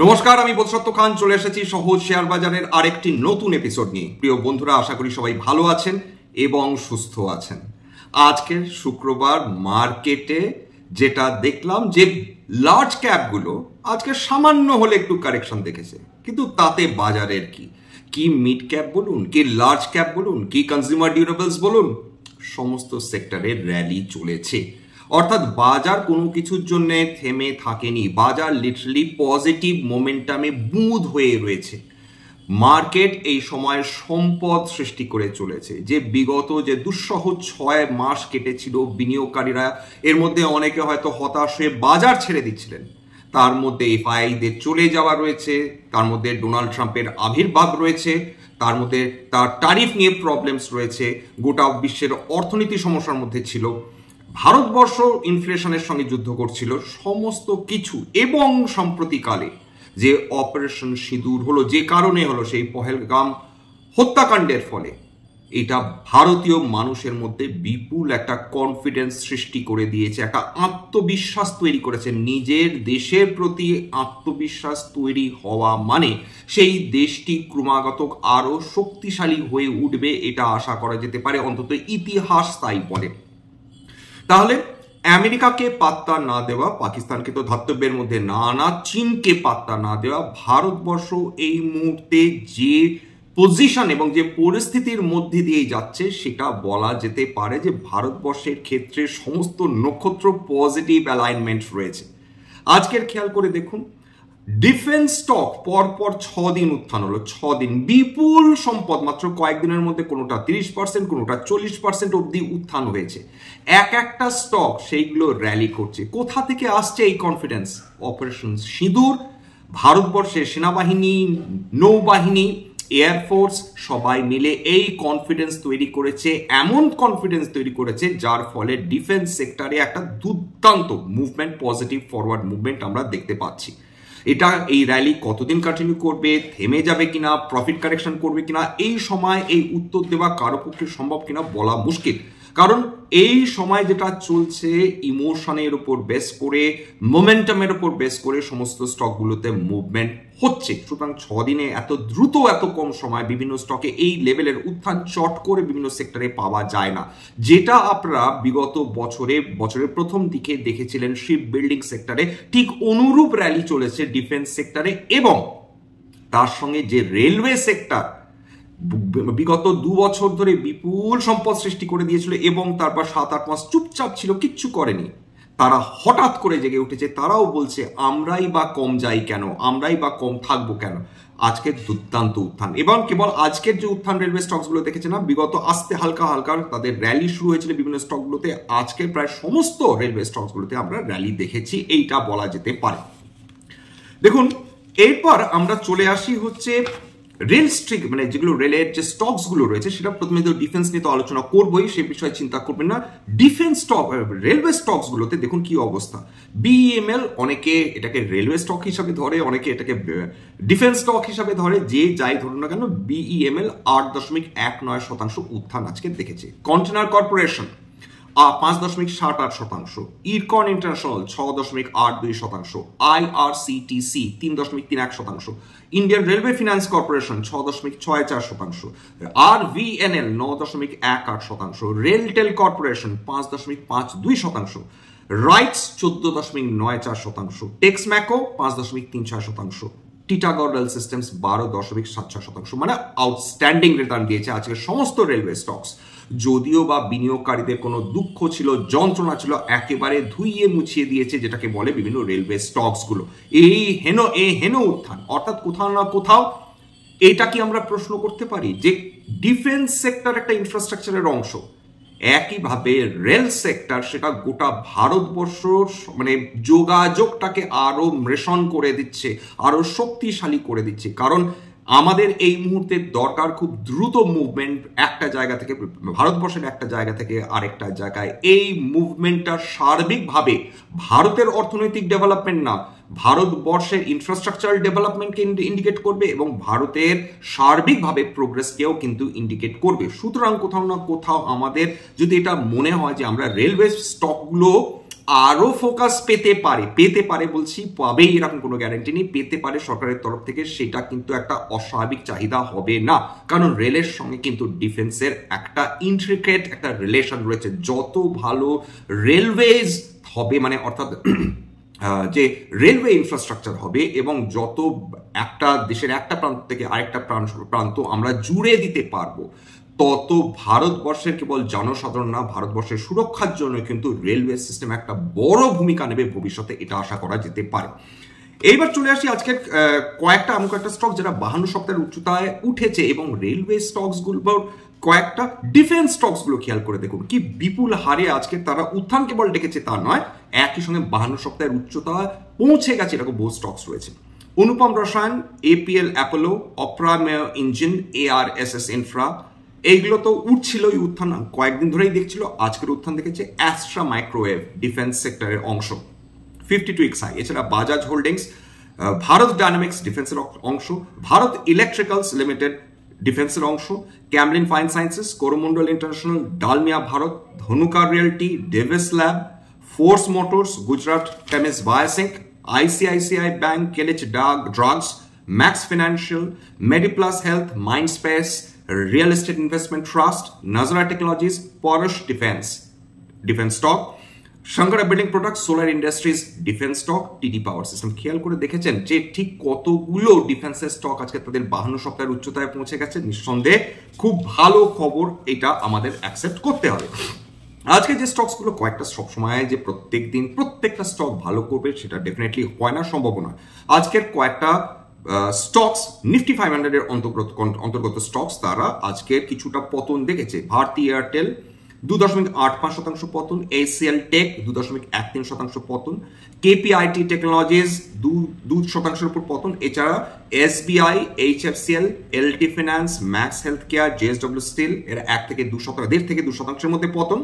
নমস্কার, আমি বোধসত্ত্ব খান চলে এসেছি সহজ শেয়ার বাজারের আরেকটি নতুন এপিসোড নিয়ে। প্রিয় বন্ধুরা, আশা করি সবাই ভালো আছেন এবং সুস্থ আছেন। আজকের শুক্রবার মার্কেটে যেটা দেখলাম যে লার্জ ক্যাপগুলো আজকে সামান্য হলে একটু কারেকশন দেখেছে, কিন্তু তাতে বাজারের কি মিড ক্যাপ বলুন, কি লার্জ ক্যাপ বলুন, কি কনজিউমার ডিউরেবলস বলুন, সমস্ত সেক্টরে র্যালি চলেছে। অর্থাৎ বাজার কোনো কিছুর জন্য থেমে থাকেনি, বাজার লিটারালি পজিটিভ মোমেন্টামে বুঁদ হয়ে রয়েছে। মার্কেট এই সময় সম্পদ সৃষ্টি করে চলেছে। যে বিগত যে দুঃসহ 6 মাস কেটেছিল, বিনিয়োগকারীরা এর মধ্যে অনেকে হয়তো হতাশ হয়ে বাজার ছেড়ে দিচ্ছিলেন, তার মধ্যে এফআইআইদের চলে যাওয়া রয়েছে, তার মধ্যে ডোনাল্ড ট্রাম্পের আবির্ভাব রয়েছে, তার মধ্যে তার ট্যারিফ নিয়ে প্রবলেমস রয়েছে, গোটা বিশ্বের অর্থনীতি সমস্যার মধ্যে ছিল, ভারতবর্ষ ইনফ্লেশনের সঙ্গে যুদ্ধ করছিল, সমস্ত কিছু। এবং সম্প্রতিকালে যে অপারেশন সিঁদুর হলো, যে কারণে হলো সেই পহেলগাম হত্যাকাণ্ডের ফলে, এটা ভারতীয় মানুষের মধ্যে বিপুল একটা কনফিডেন্স সৃষ্টি করে দিয়েছে, একটা আত্মবিশ্বাস তৈরি করেছে। নিজের দেশের প্রতি আত্মবিশ্বাস তৈরি হওয়া মানে সেই দেশটি ক্রমাগত আরো শক্তিশালী হয়ে উঠবে, এটা আশা করা যেতে পারে, অন্তত ইতিহাস তাই বলে। তাহলে আমেরিকাকে পাত্তা না দেওয়া, পাকিস্তানকে তো ধাতব্যের মধ্যে না আনা, চীনকে পাত্তা না দেওয়া, ভারতবর্ষ এই মুহূর্তে যে পজিশন এবং যে পরিস্থিতির মধ্যে দিয়ে যাচ্ছে, সেটা বলা যেতে পারে যে ভারতবর্ষের ক্ষেত্রে সমস্ত নক্ষত্র পজিটিভ অ্যালাইনমেন্ট রয়েছে। আজকের খেয়াল করে দেখুন, ডিফেন্স স্টক পরপর 6 দিন উত্থান হলো। 6 দিন বিপুল সম্পদ, মাত্র কয়েকদিনের মধ্যে কোনোটা 30%, কোনোটা 40% অবধি উত্থান হয়েছে। একটা স্টক সেইগুলো র্যালি করছে। কোথা থেকে আসছে এই কনফিডেন্স? অপারেশন সিঁদুর, ভারতবর্ষের সেনাবাহিনী, নৌবাহিনী, এয়ারফোর্স সবাই মিলে এই কনফিডেন্স তৈরি করেছে, এমন কনফিডেন্স তৈরি করেছে যার ফলে ডিফেন্স সেক্টরে একটা দুর্দান্ত মুভমেন্ট, পজিটিভ ফরওয়ার্ড মুভমেন্ট আমরা দেখতে পাচ্ছি। এটা এই র্যালি কতদিন কন্টিনিউ করবে, থেমে যাবে কিনা, প্রফিট কারেকশন করবে কিনা, এই সময় এই উত্তর দেওয়া কারো পক্ষে সম্ভব কিনা বলা মুশকিল। কারণ এই সময় যেটা চলছে, ইমোশনের উপর বেস করে, মোমেন্টামের উপর বেস করে সমস্ত স্টকগুলোতে মুভমেন্ট হচ্ছে। সুতরাং 6 দিনে এত দ্রুত, এত কম সময় বিভিন্ন স্টকে এই লেভেলের উত্থান চট করে বিভিন্ন সেক্টরে পাওয়া যায় না, যেটা আপনারা বিগত বছরের প্রথম দিকে দেখেছিলেন শিপ বিল্ডিং সেক্টরে। ঠিক অনুরূপ র্যালি চলেছে ডিফেন্স সেক্টরে, এবং তার সঙ্গে যে রেলওয়ে সেক্টর বিগত 2 বছর ধরে বিপুল সম্পদ সৃষ্টি করে দিয়েছিল এবং তারপর 7-8 মাস চুপচাপ ছিল, কিচ্ছু করেনি, তারা হঠাৎ করে জেগে উঠেছে। তারাও বলছে আমরাই বা কম যাই কেন, আমরাই বা কম থাকবো কেন। আজকের দুর্দান্ত উত্থান, এবং কেবল আজকের যে উত্থান রেলওয়ে স্টকসগুলো দেখেছে না, বিগত আস্তে হালকা হালকা তাদের র্যালি শুরু হয়েছিল বিভিন্ন স্টকগুলোতে। আজকে প্রায় সমস্ত রেলওয়ে স্টকসগুলোতে আমরা র্যালি দেখেছি, এইটা বলা যেতে পারে। দেখুন, এরপর আমরা চলে আসি হচ্ছে রেল স্ট্রিক, মানে যেগুলো রেলের যে স্টকস গুলো রয়েছে, সেটা প্রথমে তো ডিফেন্স নিয়ে তো আলোচনা করবোই, সে বিষয়ে চিন্তা করবেন না। ডিফেন্স স্টক, রেলওয়ে স্টকস গুলোতে দেখুন কি অবস্থা। বিইএমএল, অনেকে এটাকে রেলওয়ে স্টক হিসাবে ধরে, অনেকে এটাকে ডিফেন্স স্টক হিসাবে ধরে, যে যাই ধরুন না কেন, বিইএমএল 8.19% উত্থান আজকে দেখেছে। Container corporation 5.78%, IRCON international 6.82%, IRCTC 3.31%, Indian railway finance corporation 6.64%, RVNL 9.18%, RailTel corporation 5.52%, rights 14.94%, Texmaco 5.36%, Titagarh rail systems 12.76%। মানে আউটস্ট্যান্ডিং রিটার্ন দিয়েছে আজকে সমস্ত রেলওয়ে স্টকস। যদিও বা বিনিয়োগকারীদের কোনো দুঃখ ছিল, যন্ত্রণা ছিল, একেবারে ধুইয়ে মুছিয়ে দিয়েছে যেটাকে বলে বিভিন্ন রেলওয়ে স্টকস গুলো। এই হেন উত্থান, অর্থাৎ কোথাও না কোথাও এটা কি আমরা প্রশ্ন করতে পারি যে ডিফেন্স সেক্টর একটা ইনফ্রাস্ট্রাকচারের অংশ, একইভাবে রেল সেক্টর সেটা গোটা ভারতবর্ষ মানে যোগাযোগটাকে আরো মৃষণ করে দিচ্ছে, আরো শক্তিশালী করে দিচ্ছে। কারণ আমাদের এই মুহূর্তে দরকার খুব দ্রুত মুভমেন্ট, একটা জায়গা থেকে, ভারতবর্ষের একটা জায়গা থেকে আরেকটা জায়গায়। এই মুভমেন্টটা সার্বিকভাবে ভারতের অর্থনৈতিক ডেভেলপমেন্ট না, ভারতবর্ষের ইনফ্রাস্ট্রাকচারাল ডেভেলপমেন্টকে ইন্ডিকেট করবে এবং ভারতের সার্বিকভাবে প্রোগ্রেসকেও কিন্তু ইন্ডিকেট করবে। সুতরাং কোথাও না কোথাও আমাদের যদি এটা মনে হয় যে আমরা রেলওয়ে স্টকগুলো আরো ফোকাস পেতে পারে বলছি, পাবেই এরকম কোনো গ্যারান্টি নেই, পেতে পারে সরকারের তরফ থেকে, সেটা কিন্তু একটা অস্বাভাবিক চাহিদা হবে না, কারণ রেলের সঙ্গে কিন্তু ডিফেন্সের একটা ইন্ট্রিকেট একটা রিলেশন রয়েছে। যত ভালো রেলওয়েজ হবে, মানে অর্থাৎ যে রেলওয়ে ইনফ্রাস্ট্রাকচার হবে এবং যত একটা দেশের একটা প্রান্ত থেকে আরেকটা প্রান্ত আমরা জুড়ে দিতে পারবো, তত ভারতবর্ষের কেবল জনসাধারণ না, ভারতবর্ষের সুরক্ষার জন্য কিন্তু রেলওয়ে সিস্টেম একটা বড় ভূমিকা নেবে ভবিষ্যতে, এটা আশা করা যেতে পারে। এইবার চলে আসি আজকের কয়েকটা স্টক যারা 52 সপ্তাহের উচ্চতায় উঠেছে, এবং রেলওয়ে স্টকস গুলোর কয়েকটা ডিফেন্স স্টকস গুলো খেয়াল করে দেখুন কি বিপুল হারে আজকে তারা উত্থান কেবল ডেকেছে তা নয়, একই সঙ্গে 52 সপ্তাহের উচ্চতায় পৌঁছে গেছে এরকম বহু স্টকস রয়েছে। অনুপম রসায়ন, এপিএল অ্যাপোলো, অপরা ইঞ্জিন, ARSS ইনফ্রা, এইগুলো তো উঠছিলই, উত্থান কয়েকদিন ধরেই দেখছিল, আজকের উত্থান দেখেছে অ্যাস্ট্রা মাইক্রোওয়েভ ডিফেন্স সেক্টরের অংশ 52x হাই। এছাড়া বাজাজ হোল্ডিংস, ভারত ডায়নামিক্স ডিফেন্সের অংশ, ভারত ইলেকট্রিক্যালস লিমিটেড ডিফেন্সের অংশ, Camlin fine sciences, Coromandel international, Dalmia Bharat, Dhanuka realty, Divi's lab, force motors, Gujarat কেমিস বায়োসিঙ্ক, ICICI ব্যাংক, কেলেচ drugs, max financial, MedPlus health, Mindspace, real estate investment trust, Nazara technologies, Paras defence stock, Shankara building product, solar industries defence stock, TD power system. খেয়াল করে দেখেছেন যে ঠিক কতগুলো ডিফেন্সের stock আজকে তাদের 52 সপ্তাহের উচ্চতায় পৌঁছে গেছে। নিঃসন্দেহে খুব ভালো খবর, এটা আমাদের অ্যাকসেপ্ট করতে হবে। আজকে যে স্টকস গুলো কয়েকটা সবসময় যে প্রত্যেক দিন প্রত্যেকটা স্টক ভালো করবে সেটা ডেফিনেটলি হয় না, সম্ভব নয়। আজকের কয়েকটা স্টকস নিফটি 500 এর অন্তর্গত স্টকস, তারা আজকের কিছুটা পতন দেখেছে। ভারতী এয়ারটেল 2.85% পতন, ACL টেক 2.13% পতন, কেপিআইটি টেকনোলজিস 2% উপর পতন। এছাড়া SBI, HFCL, LT finance, max health care, JSW steel এর 1.5 থেকে 2% মধ্যে পতন।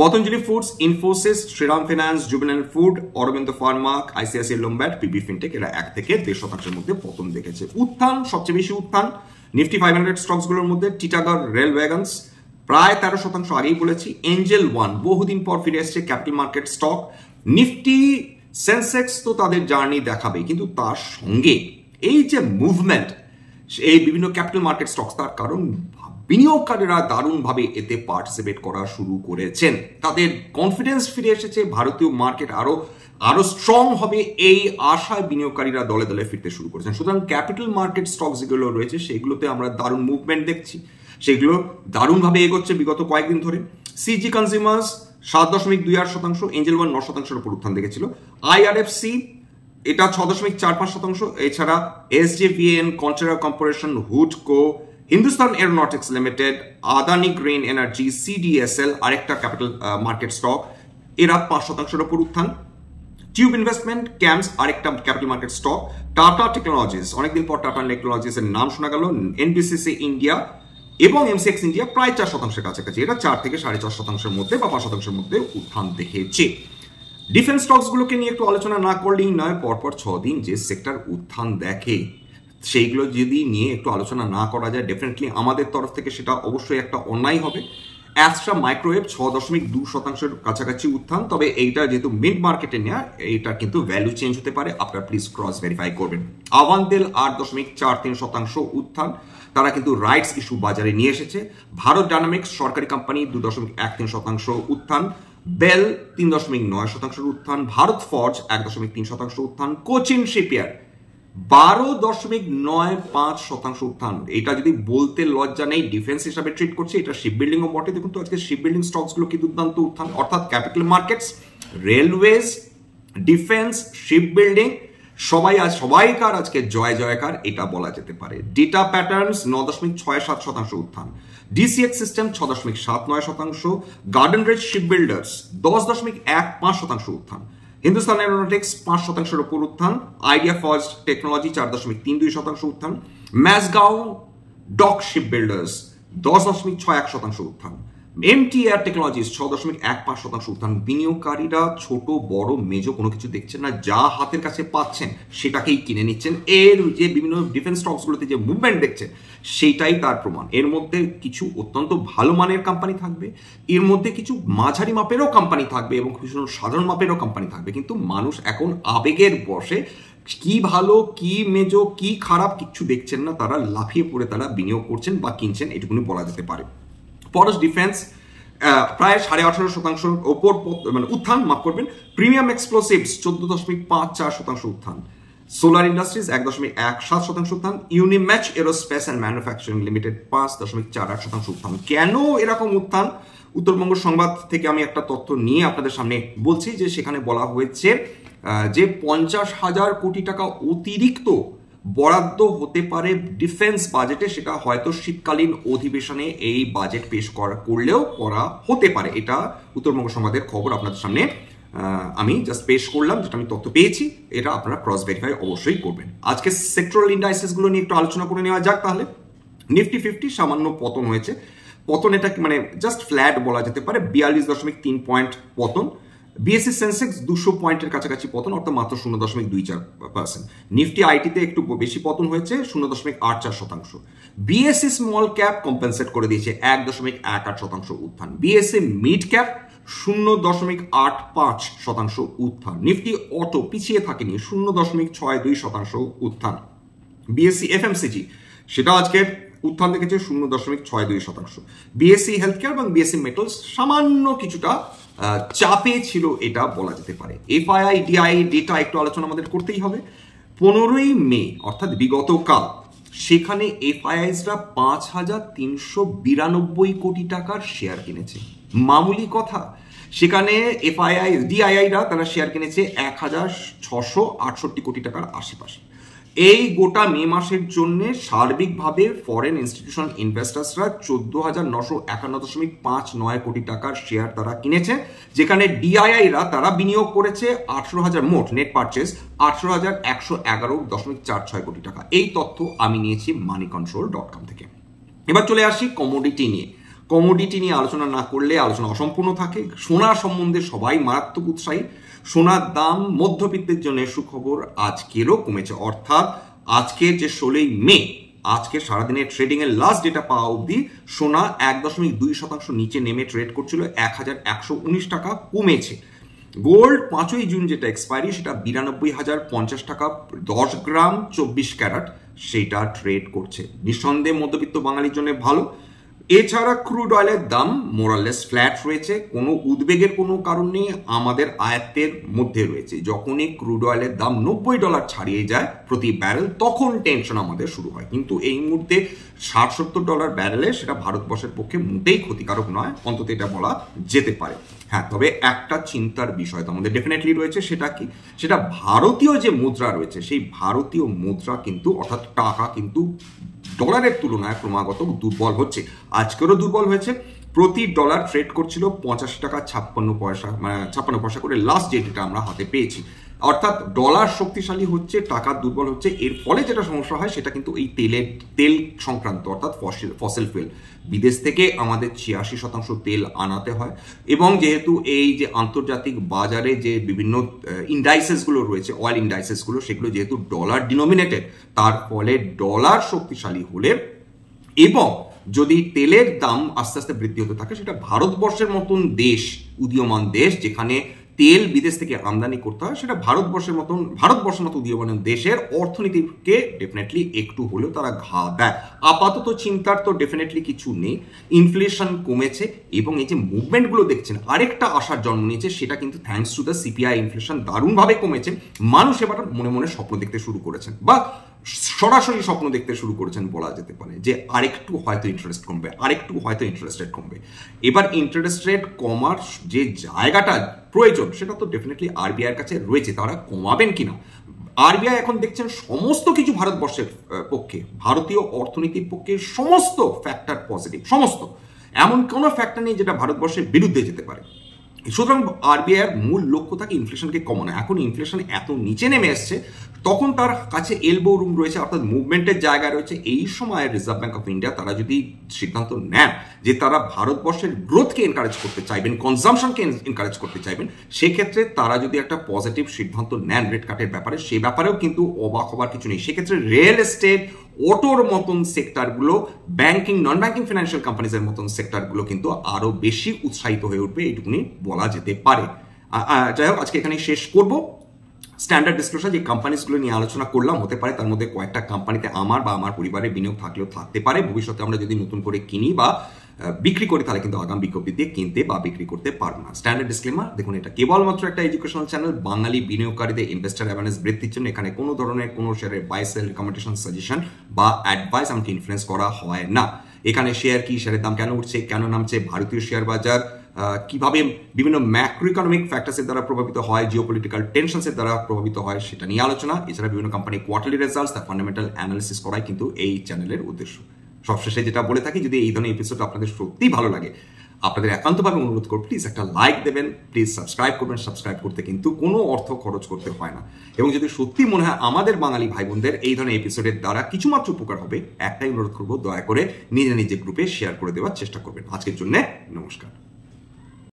Patanjali foods, Infosys, Shriram finance, Jubilant food, Aurobindo pharma, ICICI Lombard, PB fintech এরা 1 থেকে 1.5% মধ্যে পতন দেখেছে। উত্থান সবচেয়ে বেশি উত্থান নিফটি 500 স্টকস গুলোর মধ্যে টিটাগড় রেল ওয়াগনস প্রায় 13%, আগেই বলেছি। এঞ্জেল ওয়ান বহুদিন পর ফিরে এসছে capital market stock. Nifty Sensex তো তাদের জার্নি দেখাবে, কিন্তু তার সঙ্গে এই যে মুভমেন্ট এই বিভিন্ন ক্যাপিটাল মার্কেট স্টকস, তার কারণ বিনিয়োগকারীরা দারুণভাবে এতে পার্টিসিপেট করা শুরু করেছেন, তাদের কনফিডেন্স ফিরে এসেছে, ভারতীয় মার্কেট আরো স্ট্রং হবে এই আশায় বিনিয়োগকারীরা দলে দলে ফিরতে শুরু করেছেন। সুতরাং ক্যাপিটাল মার্কেট স্টক যেগুলো রয়েছে সেগুলোতে আমরা দারুণ মুভমেন্ট দেখছি, সেগুলো দারুণভাবে এগোচ্ছে বিগত কয়েকদিন ধরে। সিজি কনজিউমার্স 7.28%, এঞ্জেল ওয়ান 9%-এর উপর উত্থান দেখেছিল। IRFC এটা 6.45%। এছাড়া SJVN, কন্ট্রা কর্পোরেশন, হুডকো, Hindustan aeronautics limited, Adani green energy, CDSL আরেকটা ক্যাপিটাল মার্কেট স্টক, এরা 5%-এর উপর উত্থান। টিউব ইনভেস্টমেন্ট, ক্যাম্পস আরেকটা capital market stock. Tata technologies, অনেকদিন পর টাটা টেকনোলজিস এর নাম শোনা গেল। NBCC ইন্ডিয়া এবং MCX ইন্ডিয়া প্রায় 4%-এর কাছাকাছি, এটা 4 থেকে 4.5%-এর মধ্যে বা 5%-এর মধ্যে উত্থান দেখেছে। ডিফেন্স স্টকস গুলোকে নিয়ে একটু আলোচনা না করলেই নয়, পরপর 6 দিন যে সেক্টর উত্থান দেখে সেইগুলো যদি নিয়ে একটু আলোচনা না করা যায়, ডেফিনেটলি আমাদের তরফ থেকে সেটা অবশ্যই একটা অন্যায় হবে। অ্যাস্ট্রা মাইক্রোওয়েভ 6.2%-এর কাছাকাছি উত্থান, তবে এইটা যেহেতু মিড মার্কেটে নেওয়া, এইটা কিন্তু ভ্যালু চেঞ্জ হতে পারে, আপনারা প্লিজ ক্রস ভেরিফাই করবেন। আভান্তেল 8.43% উত্থান, তারা কিন্তু রাইটস ইস্যু বাজারে নিয়ে এসেছে। ভারত ডায়নামিক্স সরকারি কোম্পানি 2.13% উত্থান। বেল 3.9% উত্থান। ভারত ফর্জ 1.3% উত্থান। কোচিন শিপইয়ার্ড 12.95% উত্থান। এটা যদি বলতে লজ্জা নেই, ডিফেন্স হিসাবে ট্রিট করছে, এটা শিপ বিল্ডিং ও বটে। দেখুন তো আজকে শিপ বিল্ডিং স্টকস গুলো কি দুর্দান্ত উত্থান, অর্থাৎ capital markets, railways, defence, ship building সবাইকার আজকে জয় জয়কার এটা বলা যেতে পারে। ডেটা প্যাটার্নস 9.67% উত্থান। DCX system 6.79%। Garden Reach Ship Builders 10.15% উত্থান। হিন্দুস্তান এরোনটিক্স 5%-এর উপর উত্থান। আইডিয়া ফার্স্ট টেকনোলজি 4.32% উত্থান। ম্যাসগাঁও ডক শিপ বিল্ডার্স 10.61% উত্থান। MTAR টেকনোলজিস 6.15% উত্থান। বিনিয়োগকারীরা ছোট বড় মেজো কোনো কিছু দেখছেন না, যা হাতের কাছে পাচ্ছেন সেটাকেই কিনে নিচ্ছেন। এর যে বিভিন্ন ডিফেন্স স্টকসগুলোতে যে মুভমেন্ট দেখছেন সেইটাই তার প্রমাণ। এর মধ্যে কিছু অত্যন্ত ভালো মানের কোম্পানি থাকবে, এর মধ্যে কিছু মাঝারি মাপেরও কোম্পানি থাকবে এবং কিছু সাধারণ মাপেরও কোম্পানি থাকবে, কিন্তু মানুষ এখন আবেগের বশে কি ভালো কি মেজো কি খারাপ কিচ্ছু দেখছেন না, তারা লাফিয়ে পড়ে তারা বিনিয়োগ করছেন বা কিনছেন, এটুকুনি বলা যেতে পারে। পরশ ডিফেন্স প্রায় 18.5% ওপর মানে উত্থান, মাফ করবেন। প্রিমিয়াম এক্সপ্লোসিভস 14.54% উত্থান। সোলার ইন্ডাস্ট্রিজ 1.17% উত্থান। ইউনিম্যাচ এরোস্পেস অ্যান্ড ম্যানুফ্যাকচারিং লিমিটেড 5.48% উত্থান। কেন এরকম উত্থান? উত্তরবঙ্গ সংবাদ থেকে আমি একটা তথ্য নিয়ে আপনাদের সামনে বলছি, যে সেখানে বলা হয়েছে যে 50,000 কোটি টাকা অতিরিক্ত বরাদ্দ হতে পারে ডিফেন্স বাজেটে, সেটা হয়তো শীতকালীন অধিবেশনে এই বাজেট পেশ করলেও করা হতে পারে। এটা উত্তরবঙ্গ সংবাদের খবর আপনাদের সামনে আমি জাস্ট পেশ করলাম, যেটা আমি তথ্য পেয়েছি, এটা আপনারা ক্রস ভেরিফাই অবশ্যই করবেন। আজকে সেক্টরাল ইন্ডাইসেস গুলো নিয়ে একটু আলোচনা করে নেওয়া যাক তাহলে। নিফটি 50 সামান্য পতন হয়েছে, পতন এটা মানে জাস্ট ফ্ল্যাট বলা যেতে পারে, 42.3 পয়েন্ট পতন। বিএসসি সেন্সেক্স 200 পয়েন্টের কাছাকাছি পতন, অর্থাৎ মাত্র 0.24%। নিফটি আইটিতে একটু বেশি পতন হয়েছে, 0.84%। বিএসসি স্মল ক্যাপ কম্পেনসেট করে দিয়েছে, 1.18% উত্থান। বিএসসি মিড ক্যাপ 0.85% উত্থান। নিফটি অটো পিছিয়ে থাকেনি, 0.62% উত্থান। বিএসসি এফএমসিজি সেটা আজকে উত্থান দেখেছে 0.62%। বিএসসি হেলথকেয়ার এবং বিএসসি মেটালস সামান্য কিছুটা চাপে ছিল, এটা বলা যেতে পারে। এফআইআই ডিআই ডেটা একটু আলোচনা আমাদের করতেই হবে। 15ই মে অর্থাৎ বিগতকাল সেখানে এফআইআইসরা 5,392 কোটি টাকার শেয়ার কিনেছে। মামুলি কথা, সেখানে এফআইআই ডিআইআইরা তারা শেয়ার কিনেছে 1,668 কোটি টাকার আশেপাশে। এই গোটা মে মাসের জন্য সার্বিকভাবে ফরেন ইনস্টিটিউশন ইনভেস্টার্সরা 14,951.59 কোটি টাকার শেয়ার তারা কিনেছে, যেখানে ডিআইআইরা তারা বিনিয়োগ করেছে 18,000 মোট নেট পারচেস 18,111.46 কোটি টাকা। এই তথ্য আমি নিয়েছি moneycontrol.com থেকে। এবার চলে আসি কমোডিটি নিয়ে। কমোডিটি নিয়ে আলোচনা না করলে আলোচনা অসম্পূর্ণ থাকে। সোনা সম্বন্ধে সবাই মারাত্মক উৎসাহী। সোনার দাম মধ্যবিত্তের জন্য সুখবর, আজকেরও কমেছে, অর্থাৎ আজকে যে 16ই মে, আজকে সারাদিনের ট্রেডিং এর লাস্ট ডেটা পাওয়া অবধি সোনা 1.2% নিচে নেমে ট্রেড করছিল, 1,119 টাকা কমেছে। গোল্ড 5ই জুন যেটা এক্সপায়ারি, সেটা 92,050 টাকা 10 গ্রাম 24 ক্যারেট সেটা ট্রেড করছে। নিঃসন্দেহে মধ্যবিত্ত বাঙালির জন্য ভালো। এছাড়া ক্রুড অয়েলের দাম মোরালেস ফ্ল্যাট রয়েছে, কোনো উদ্বেগের কোনো কারণ নেই, আমাদের আয়ত্তের মধ্যে রয়েছে। যখনই ক্রুড অয়েলের দাম $90 ছাড়িয়ে যায় প্রতি ব্যারেল, তখন টেনশন আমাদের শুরু হয়। কিন্তু এই মুহূর্তে $60-70 ব্যারেলে সেটা ভারতবর্ষের পক্ষে মোটেই ক্ষতিকারক নয়, অন্তত এটা বলা যেতে পারে। হ্যাঁ, তবে একটা চিন্তার বিষয় তো আমাদের ডেফিনেটলি রয়েছে, সেটা কি? সেটা ভারতীয় যে মুদ্রা রয়েছে, সেই ভারতীয় মুদ্রা কিন্তু অর্থাৎ টাকা কিন্তু ডলারের তুলনায় ক্রমাগত দুর্বল হচ্ছে। আজকেরও দুর্বল হয়েছে। প্রতি ডলার ট্রেড করছিল 85 টাকা 56 পয়সা, মানে 56 পয়সা করে লাস্ট যে ডেটা আমরা হাতে পেয়েছি। অর্থাৎ ডলার শক্তিশালী হচ্ছে, টাকা দুর্বল হচ্ছে। এর ফলে যেটা সমস্যা হয় সেটা কিন্তু এই তেল সংক্রান্ত, অর্থাৎ ফসিল ফুয়েল। বিদেশ থেকে আমাদের 86% তেল আনাতে হয়, এবং যেহেতু এই যে আন্তর্জাতিক বাজারে যে বিভিন্ন ইন্ডাইসেসগুলো রয়েছে, অয়েল ইন্ডাইসেসগুলো, সেগুলো যেহেতু ডলার ডিনোমিনেটেড, তার ফলে ডলার শক্তিশালী হলে এবং যদি তেলের দাম আস্তে আস্তে বৃদ্ধি হতে থাকে, সেটা ভারতবর্ষের মতন দেশ, উদীয়মান দেশ, যেখানে তেল বিদেশ থেকে আমদানি করতে হয়, সেটা ভারতবর্ষের মতো উদীয়মান দেশের অর্থনীতিকে ডেফিনেটলি একটু হলেও তারা ঘা দেয়। আপাতত চিন্তার তো ডেফিনেটলি কিছু নেই, ইনফ্লেশন কমেছে এবং এই যে মুভমেন্টগুলো দেখছেন আরেকটা আশার জন্ম নিয়েছে, সেটা কিন্তু thanks to the CPI inflation দারুণভাবে কমেছে। মানুষ এবার মনে মনে স্বপ্ন দেখতে শুরু করেছেন, বা সরাসরি স্বপ্ন দেখতে শুরু করেছেন বলা যেতে পারে, যে আরেকটু হয়তো ইন্টারেস্ট কমবে, আরেকটু হয়তো ইন্টারেস্ট রেট কমবে। এবার ইন্টারেস্ট রেট কমার যে জায়গাটা প্রয়োজন, সেটা তো ডেফিনেটলি আরবিআই এর কাছে রয়েছে, তারা কমাবেন কিনা। আরবিআই এখন দেখছেন সমস্ত কিছু ভারতবর্ষের পক্ষে, ভারতীয় অর্থনীতির পক্ষে সমস্ত ফ্যাক্টর পজিটিভ, সমস্ত, এমন কোনো ফ্যাক্টর নেই যেটা ভারতবর্ষের বিরুদ্ধে যেতে পারে। সুতরাং আরবিআই এর মূল লক্ষ্য থাকে ইনফ্লেশনকে কমানো। এখন ইনফ্লেশন এত নিচে নেমে এসছে, তখন তার কাছে এলবো রুম রয়েছে, অর্থাৎ মুভমেন্টের জায়গা রয়েছে। এই সময় রিজার্ভ ব্যাঙ্ক অফ ইন্ডিয়া তারা যদি সিদ্ধান্ত নেন যে তারা ভারতবর্ষের গ্রোথকে এনকারেজ করতে চাইবেন, কনজামশনকে এনকারেজ করতে চাইবেন, সেক্ষেত্রে তারা যদি একটা পজিটিভ সিদ্ধান্ত নেন রেট কাটের ব্যাপারে, সে ব্যাপারেও কিন্তু অবাক হবার কিছু নেই। সেক্ষেত্রে রিয়েল এস্টেট, অটোর মতন সেক্টরগুলো, ব্যাংকিং, নন ব্যাংকিং ফিনান্সিয়াল কোম্পানিজের মতন সেক্টরগুলো কিন্তু আরো বেশি উৎসাহিত হয়ে উঠবে, এইটুকুনি বলা যেতে পারে। যাই হোক, আজকে এখানেই শেষ করব। স্ট্যান্ডার্ড ডিসক্লোজার যে কোম্পানিজগুলো নিয়ে আলোচনা করলাম, হতে পারে তার মধ্যে কয়েকটা কোম্পানিতে আমার বা আমার পরিবারের বিনিয়োগ থাকলেও থাকতে পারে। ভবিষ্যতে আমরা যদি নতুন করে কিনি বা বিক্রি করি, তাহলে কিন্তু আগাম বিজ্ঞপ্তি দিয়ে কিনতে বা বিক্রি করতে পারবো না। স্ট্যান্ডার্ড ডিসক্লেমার, দেখুন এটা কেবলমাত্র একটা এডুকেশনাল চ্যানেল। বাঙালি বিনিয়োগকারীদের ইনভেস্টার অ্যাওয়ারনেস বৃদ্ধির জন্য এখানে কোনো ধরনের কোনো শেয়ারের বাই সেল, রিকমেন্ডেশন, সাজেশন বা অ্যাডভাইস আমাকে ইনফ্লুয়েন্স করা হয় না। এখানে শেয়ার কি, শেয়ারের দাম কেন উঠছে, কেন নামছে, ভারতীয় শেয়ার বাজার কিভাবে বিভিন্ন ম্যাক্রো ইকোনমিক ফ্যাক্টরসের দ্বারা প্রভাবিত হয়, জিওপলিটিক্যাল টেনশনসের দ্বারা প্রভাবিত হয়, সেটা নিয়ে আলোচনা। এছাড়া বিভিন্ন কোম্পানি কোয়ার্টারলি রেজাল্টস, তার ফান্ডামেন্টাল অ্যানালিসিস করাই কিন্তু এই চ্যানেলের উদ্দেশ্য। সবশেষে যেটা বলে থাকি, যদি এই ধরনের এপিসোড আপনাদের সত্যিই ভালো লাগে, আপনাদের একান্তভাবে অনুরোধ করব, প্লিজ একটা লাইক দেবেন, প্লিজ সাবস্ক্রাইব করবেন। সাবস্ক্রাইব করতে কিন্তু কোনো অর্থ খরচ করতে হয় না। এবং যদি সত্যি মনে হয় আমাদের বাঙালি ভাই বোনদের এই ধরনের এপিসোডের দ্বারা কিছুমাত্র উপকার হবে, একটাই অনুরোধ করবো, দয়া করে নিজে নিজে গ্রুপে শেয়ার করে দেওয়ার চেষ্টা করবেন। আজকের জন্য নমস্কার।